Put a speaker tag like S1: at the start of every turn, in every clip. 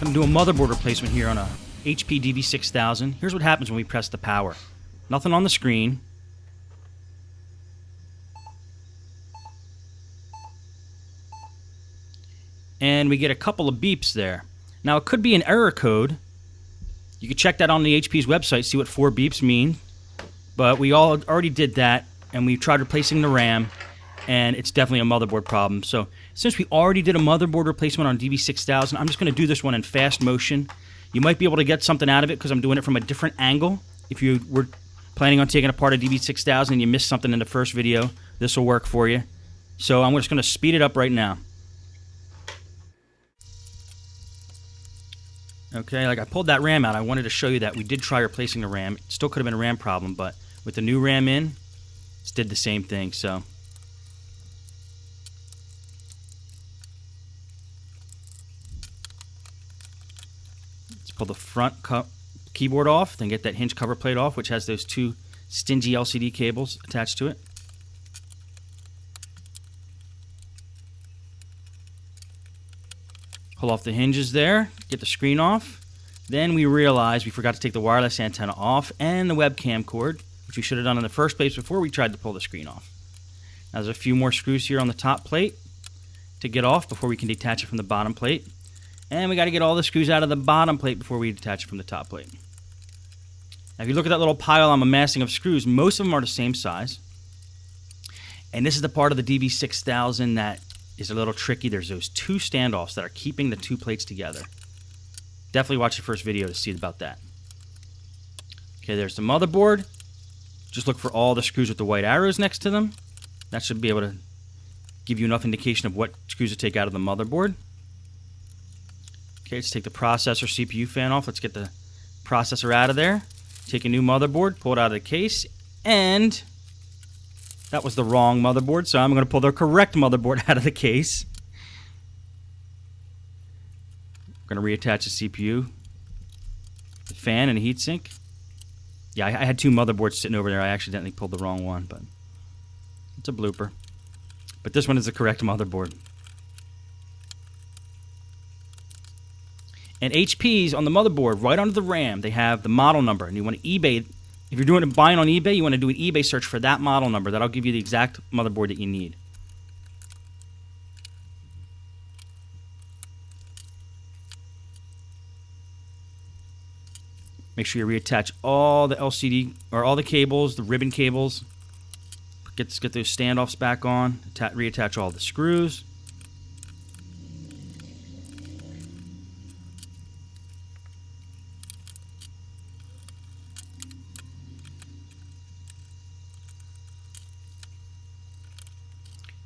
S1: I'm going to do a motherboard replacement here on a HPDV6000. Here's what happens when we press the power. Nothing on the screen. And we get a couple of beeps there. Now, it could be an error code. You can check that on the HP's website, see what 4 beeps mean. But we already did that, and we tried replacing the RAM, and it's definitely a motherboard problem. So, since we already did a motherboard replacement on DV6000, I'm just going to do this one in fast motion. You might be able to get something out of it because I'm doing it from a different angle. If you were planning on taking apart a DV6000 and you missed something in the first video, this will work for you. So, I'm just going to speed it up right now. Okay, like I pulled that RAM out. I wanted to show you that we did try replacing the RAM. It still could have been a RAM problem, but with the new RAM in, it did the same thing, so. Let's pull the front keyboard off, then get that hinge cover plate off, which has those 2 stingy LCD cables attached to it. Pull off the hinges there, get the screen off. Then we realized we forgot to take the wireless antenna off and the webcam cord, which we should have done in the first place before we tried to pull the screen off. Now there's a few more screws here on the top plate to get off before we can detach it from the bottom plate. And we got to get all the screws out of the bottom plate before we detach it from the top plate. Now if you look at that little pile I'm amassing of screws, most of them are the same size. And this is the part of the DV6000 that is a little tricky. There's those 2 standoffs that are keeping the 2 plates together. Definitely watch the first video to see about that. Okay, there's the motherboard. Just look for all the screws with the white arrows next to them. That should be able to give you enough indication of what screws to take out of the motherboard. Okay, let's take the processor CPU fan off. Let's get the processor out of there. Take a new motherboard, pull it out of the case, and that was the wrong motherboard, so I'm going to pull the correct motherboard out of the case. I'm going to reattach the CPU, the fan, and the heatsink. Yeah, I had 2 motherboards sitting over there. I accidentally pulled the wrong one, but it's a blooper. But this one is the correct motherboard. And HP's on the motherboard, right under the RAM, they have the model number, and you want to eBay. If you're doing a buying on eBay, you want to do an eBay search for that model number. That'll give you the exact motherboard that you need. Make sure you reattach all the LCD or all the cables, the ribbon cables. Get those standoffs back on. Reattach all the screws.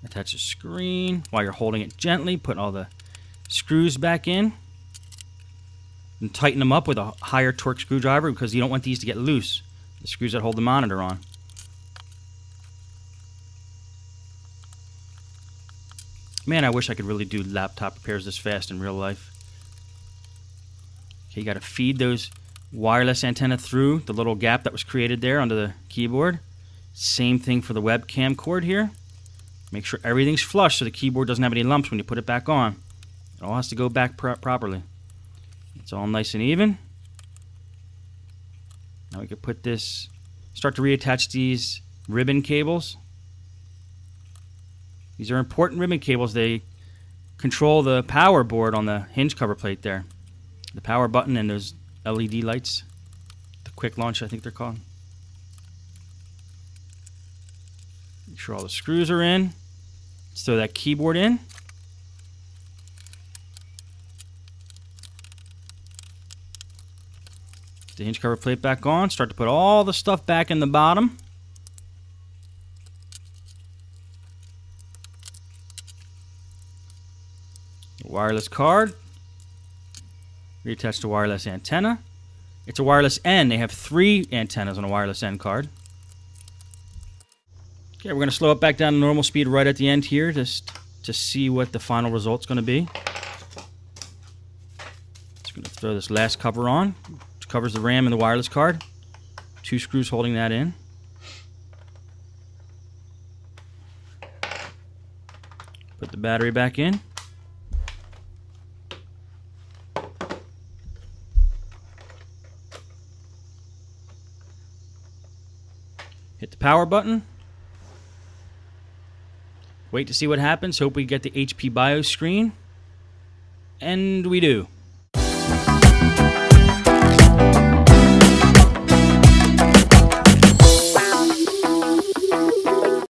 S1: Attach the screen while you're holding it gently. Put all the screws back in. And tighten them up with a higher torque screwdriver because you don't want these to get loose. The screws that hold the monitor on. Man, I wish I could really do laptop repairs this fast in real life. Okay, you got to feed those wireless antenna through the little gap that was created there under the keyboard. Same thing for the webcam cord here. Make sure everything's flush so the keyboard doesn't have any lumps when you put it back on. It all has to go back properly. It's all nice and even. Now we can put this, start to reattach these ribbon cables. These are important ribbon cables. They control the power board on the hinge cover plate there. The power button and those LED lights. The quick launch, I think they're called. Make sure all the screws are in. Let's throw that keyboard in. The hinge cover plate back on. Start to put all the stuff back in the bottom. The wireless card. Reattach the wireless antenna. It's a wireless N. They have 3 antennas on a wireless N card. Okay, we're going to slow it back down to normal speed right at the end here just to see what the final result's going to be. Just going to throw this last cover on. Covers the RAM and the wireless card. 2 screws holding that in. Put the battery back in. Hit the power button. Wait to see what happens. Hope we get the HP BIOS screen. And we do.